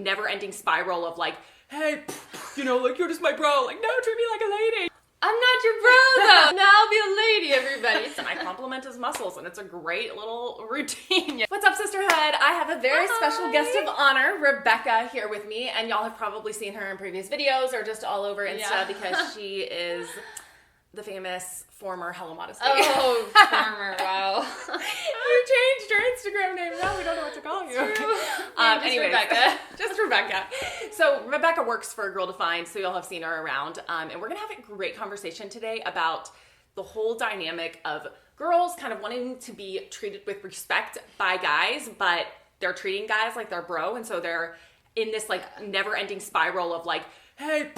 never-ending spiral of like, hey, like you're just my bro. Like, no, treat me like a lady. I'm not your bro, though. Now I'll be a lady, everybody. And I compliment his muscles, and it's a great little routine. What's up, sisterhood? I have a very special guest of honor, Rebecca, here with me, and y'all have probably seen her in previous videos or just all over Insta because she is the famous former Hello Modesty. Oh, former, wow. You changed your Instagram name. Now we don't know what to call you. Anyways, Rebecca. Just Rebecca. So Rebecca works for Girl Defined, so y'all have seen her around. And we're going to have a great conversation today about the whole dynamic of girls kind of wanting to be treated with respect by guys, but they're treating guys like they're bro. And so they're in this like never-ending spiral of like, hey,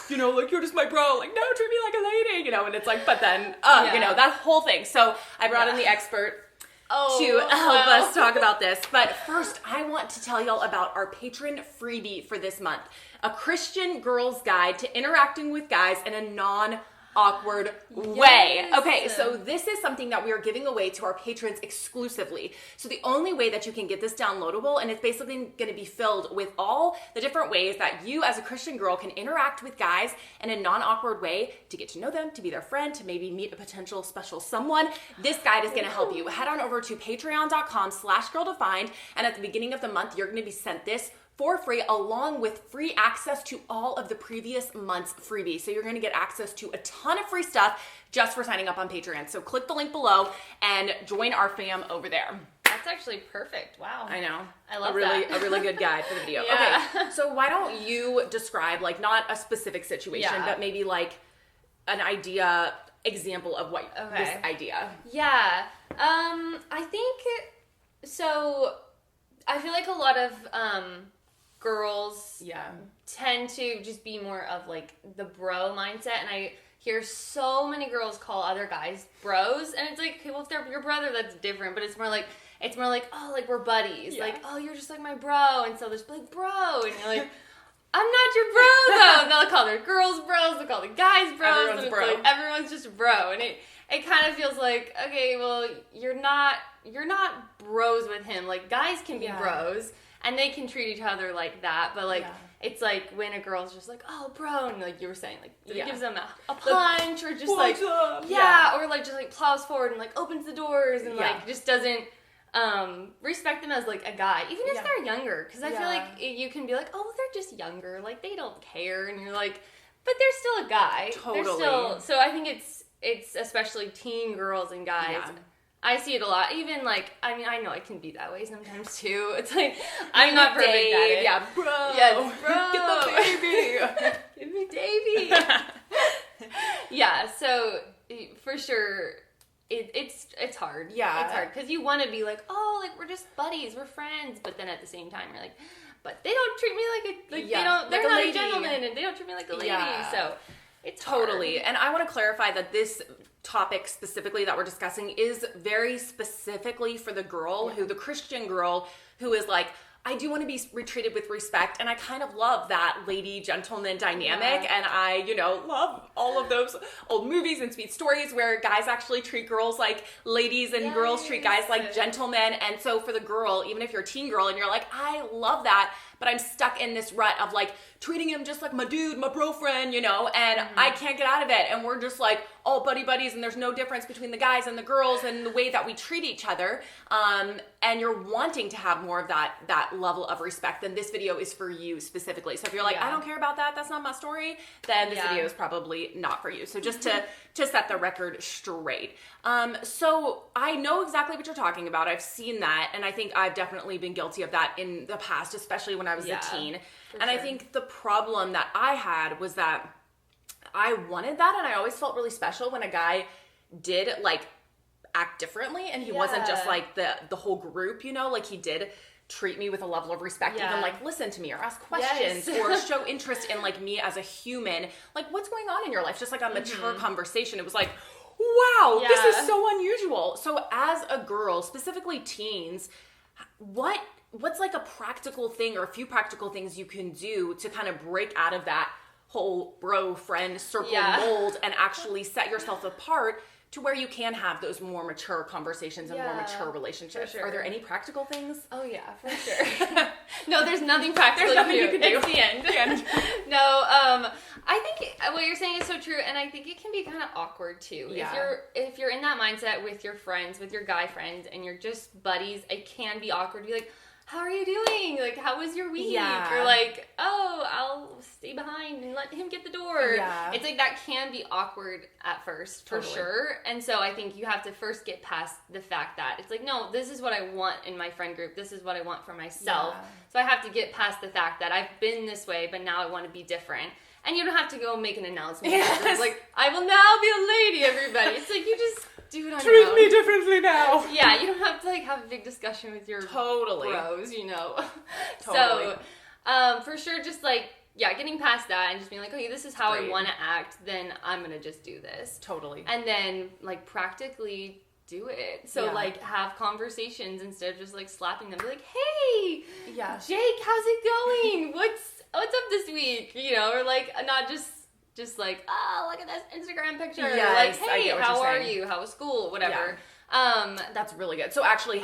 like you're just my bro. Like, no, treat me like a lady, and it's like, but then, that whole thing. So I brought in the expert to help us talk about this. But first, I want to tell y'all about our patron freebie for this month. A Christian girl's guide to interacting with guys in a non-awkward way. Okay, so this is something that we are giving away to our patrons exclusively. So the only way that you can get this downloadable, and it's basically going to be filled with all the different ways that you as a Christian girl can interact with guys in a non-awkward way to get to know them, to be their friend, to maybe meet a potential special someone. This guide is going to help you. Head on over to patreon.com/girldefined, and at the beginning of the month, you're going to be sent this for free, along with free access to all of the previous month's freebies. So you're going to get access to a ton of free stuff just for signing up on Patreon. So click the link below and join our fam over there. That's actually perfect. Wow. I know. I love that. A really good guide for the video. Yeah. Okay, so why don't you describe, like, not a specific situation, but maybe like an example of what this idea. Yeah. I think, so I feel like a lot of girls tend to just be more of like the bro mindset, and I hear so many girls call other guys bros, and it's like, okay, well, if they're your brother, that's different, but it's more like oh, like we're buddies, like, oh, you're just like my bro, and so there's like bro, and you're like, I'm not your bro though. And they'll call their girls bros, they'll call the guys bros, everyone's and bro. Like, everyone's just bro, and it kind of feels like, okay, well, you're not bros with him. Like, guys can be bros, and they can treat each other like that, but like, it's like when a girl's just like, oh, bro, and like you were saying, like, gives them a punch, or just like, or like just like plows forward and like opens the doors and like just doesn't respect them as like a guy, even if they're younger, because I feel like you can be like, oh, well, they're just younger, like they don't care, and you're like, but they're still a guy. Totally. They're still, so I think it's especially teen girls and guys. Yeah. I see it a lot. Even like, I mean, I know I can be that way sometimes too. It's like, I'm not perfect at it. Yeah, bro. Yes, bro. Get the baby. Give me Davey. Yeah, so for sure, it's hard. Yeah. It's hard because you want to be like, oh, like we're just buddies, we're friends, but then at the same time you're like, but they don't treat me they're not a gentleman, and they don't treat me like a lady. Yeah. So it's totally hard. And I want to clarify that this topic specifically that we're discussing is very specifically for the girl the Christian girl who is like, I do want to be treated with respect, and I kind of love that lady-gentleman dynamic, and I, love all of those old movies and sweet stories where guys actually treat girls like ladies and girls treat guys like gentlemen. And so for the girl, even if you're a teen girl and you're like, I love that, but I'm stuck in this rut of like treating him just like my dude, my bro friend, and I can't get out of it, and we're just like all buddies, and there's no difference between the guys and the girls and the way that we treat each other, and you're wanting to have more of that level of respect, then this video is for you specifically. So if you're like, I don't care about that, that's not my story, then this video is probably not for you. So just to set the record straight. So I know exactly what you're talking about. I've seen that, and I think I've definitely been guilty of that in the past, especially when I was a teen. And I think the problem that I had was that I wanted that, and I always felt really special when a guy did like act differently, and he wasn't just like the whole group, like he did treat me with a level of respect, even like listen to me or ask questions or show interest in like me as a human, like what's going on in your life, just like a mature conversation. It was like, wow, this is so unusual. So as a girl, specifically teens, what's like a practical thing or a few practical things you can do to kind of break out of that whole bro friend circle mold and actually set yourself apart to where you can have those more mature conversations and more mature relationships. Are there any practical things? Oh yeah, for sure. No, there's nothing practical. There's nothing you can do. It's the end. No, I think what you're saying is so true, and I think it can be kind of awkward too. Yeah. If you're in that mindset with your friends, with your guy friends, and you're just buddies, it can be awkward to be like, how are you doing? Like, how was your week? Yeah. Or like, oh, I'll stay behind and let him get the door. Yeah. It's like that can be awkward at first, for sure. And so I think you have to first get past the fact that it's like, no, this is what I want in my friend group. This is what I want for myself. Yeah. So I have to get past the fact that I've been this way, but now I want to be different. And you don't have to go make an announcement. Yes. It's like, I will now be a lady, everybody. It's like, you just do it on your Treat own. me differently now. Yeah, you don't have to like have a big discussion with your Totally. bros, you know. Totally. So, for sure, just like, getting past that and just being like, okay, this is how Great. I want to act, then I'm going to just do this. Totally. And then, like, practically do it. So, like, have conversations instead of just, like, slapping them. Be like, hey, Jake, how's it going? What's up this week? You know, or, like, not just like, oh, look at this Instagram picture. Yes, like, I hey, get what how you're are saying. you? How was school? Whatever. That's really good. So actually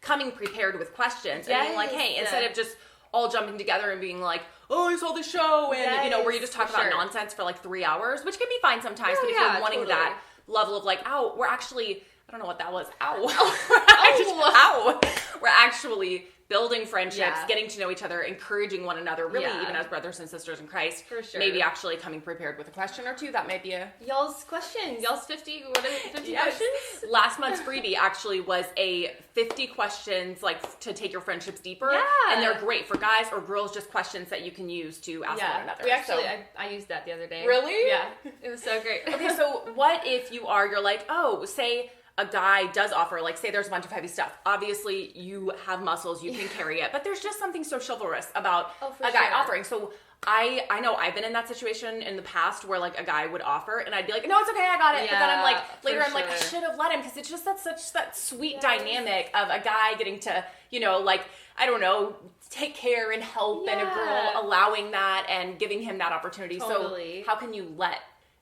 coming prepared with questions and being like, hey, instead of just all jumping together and being like, oh, I saw the show, and, you know, where you just talk about nonsense for like 3 hours, which can be fine sometimes, but if you're wanting that level of like, ow, we're actually, I don't know what that was, ow. We're actually building friendships, getting to know each other, encouraging one another, really even as brothers and sisters in Christ. For sure. Maybe actually coming prepared with a question or two. That might be Y'all's questions. Y'all's 50 questions? Last month's freebie actually was a 50 questions, like, to take your friendships deeper. Yeah. And they're great for guys or girls, just questions that you can use to ask one another. We actually, I used that the other day. Really? Yeah. It was so great. Okay, so what if you're like, oh, say a guy does offer, like, say there's a bunch of heavy stuff. Obviously, you have muscles, you can carry it, but there's just something so chivalrous about a guy offering. So I know I've been in that situation in the past where, like, a guy would offer, and I'd be like, no, it's okay, I got it. But then I'm like, later I'm like, I should have let him, because it's just that sweet dynamic of a guy getting to, you know, like, I don't know, take care and help, and a girl allowing that and giving him that opportunity. Totally. So how can you let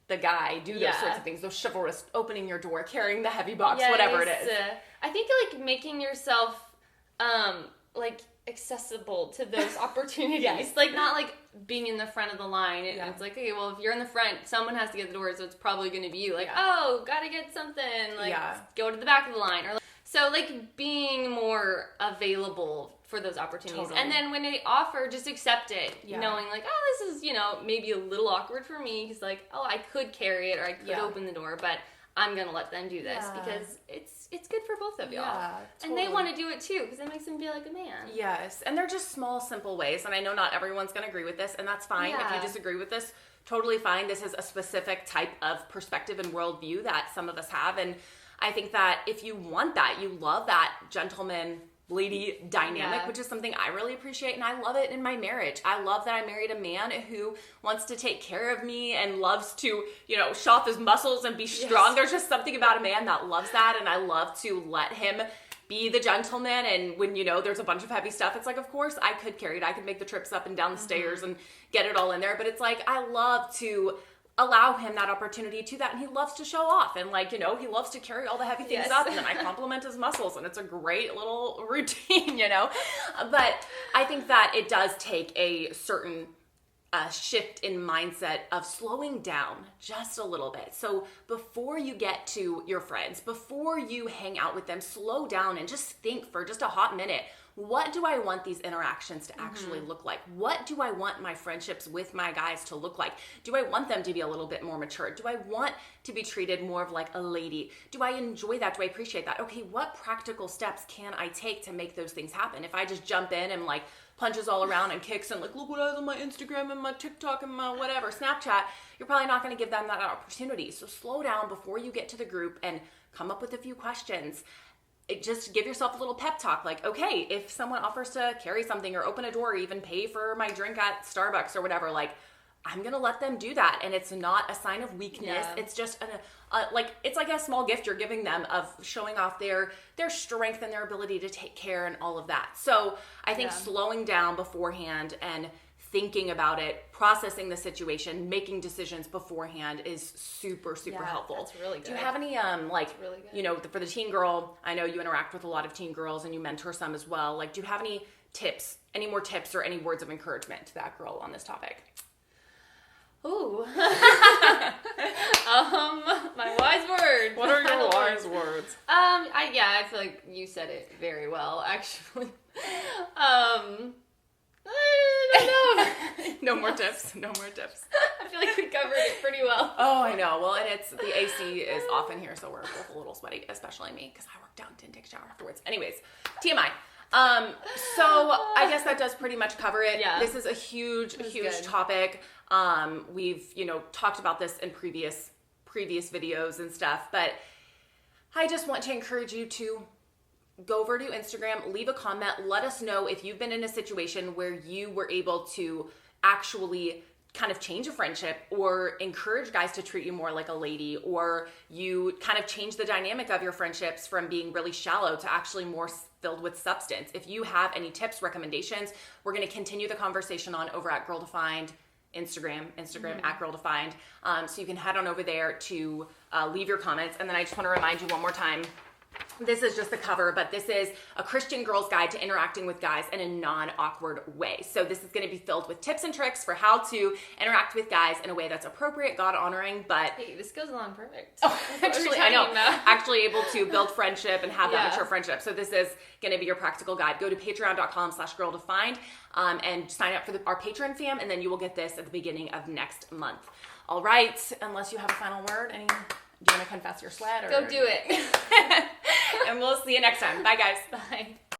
the guy do those sorts of things, those chivalrous, opening your door, carrying the heavy box, whatever it is. I think, like, making yourself, like, accessible to those opportunities. Like, not, like, being in the front of the line. It's like, okay, well, if you're in the front, someone has to get the door, so it's probably going to be you. Like, oh, gotta get something. Like, go to the back of the line. Or, like, so, like, being more available for those opportunities. Totally. And then when they offer, just accept it, knowing, like, oh, this is, you know, maybe a little awkward for me, because, like, oh, I could carry it, or I could open the door, but I'm gonna let them do this because it's good for both of y'all. And they want to do it too, because it makes them feel like a man. Yes, and they're just small, simple ways, and I know not everyone's gonna agree with this, and that's fine. If you disagree with this, totally fine. This is a specific type of perspective and worldview that some of us have, and I think that if you want that, you love that gentleman lady dynamic, which is something I really appreciate, and I love it in my marriage. I love that I married a man who wants to take care of me and loves to, you know, show off his muscles and be strong. There's just something about a man that loves that, and I love to let him be the gentleman. And when, you know, there's a bunch of heavy stuff, it's like, of course I could carry it. I could make the trips up and down the stairs and get it all in there, but it's like, I love to allow him that opportunity to that, and he loves to show off, and, like, you know, he loves to carry all the heavy things up, and then I compliment his muscles, and it's a great little routine, you know. But I think that it does take a certain shift in mindset of slowing down just a little bit. So before you get to your friends, before you hang out with them, slow down and just think for just a hot minute. What do I want these interactions to actually look like? What do I want my friendships with my guys to look like? Do I want them to be a little bit more mature? Do I want to be treated more of like a lady? Do I enjoy that? Do I appreciate that? Okay, what practical steps can I take to make those things happen? If I just jump in and, like, punches all around and kicks and, like, look what I have on my Instagram and my TikTok and my whatever, Snapchat, you're probably not going to give them that opportunity. So slow down before you get to the group and come up with a few questions. Just give yourself a little pep talk, like, okay, if someone offers to carry something or open a door or even pay for my drink at Starbucks or whatever, like, I'm gonna let them do that, and it's not a sign of weakness. It's just it's like a small gift you're giving them of showing off their strength and their ability to take care and all of that. So I think slowing down beforehand and thinking about it, processing the situation, making decisions beforehand is super, super helpful. That's really good. Do you have any, really good. for the teen girl, I know you interact with a lot of teen girls and you mentor some as well. Like, do you have any more tips or any words of encouragement to that girl on this topic? Ooh. My wise words. What are your wise words? I feel like you said it very well, actually. I don't know. No more tips. No more tips. I feel like we covered it pretty well. Oh, I know. Well, and the AC is off in here, so we're both a little sweaty, especially me, because I worked out and didn't take a shower afterwards. Anyways, TMI. So I guess that does pretty much cover it. Yeah. This is a huge topic. We've, talked about this in previous videos and stuff, but I just want to encourage you to go over to Instagram, leave a comment, let us know if you've been in a situation where you were able to actually kind of change a friendship or encourage guys to treat you more like a lady, or you kind of change the dynamic of your friendships from being really shallow to actually more filled with substance. If you have any tips, recommendations, we're going to continue the conversation on over at Girl Defined Instagram at Girl Defined. So you can head on over there to leave your comments. And then I just want to remind you one more time, this is just the cover, but this is a Christian girl's guide to interacting with guys in a non-awkward way. So this is going to be filled with tips and tricks for how to interact with guys in a way that's appropriate, God-honoring, but... Hey, this goes along perfect. Oh, actually, I know. Actually able to build friendship and have that mature friendship. So this is going to be your practical guide. Go to patreon.com/girldefined and sign up for our Patreon fam, and then you will get this at the beginning of next month. All right. Unless you have a final word, do you want to confess your sweat? Go do it. And we'll see you next time. Bye, guys. Bye.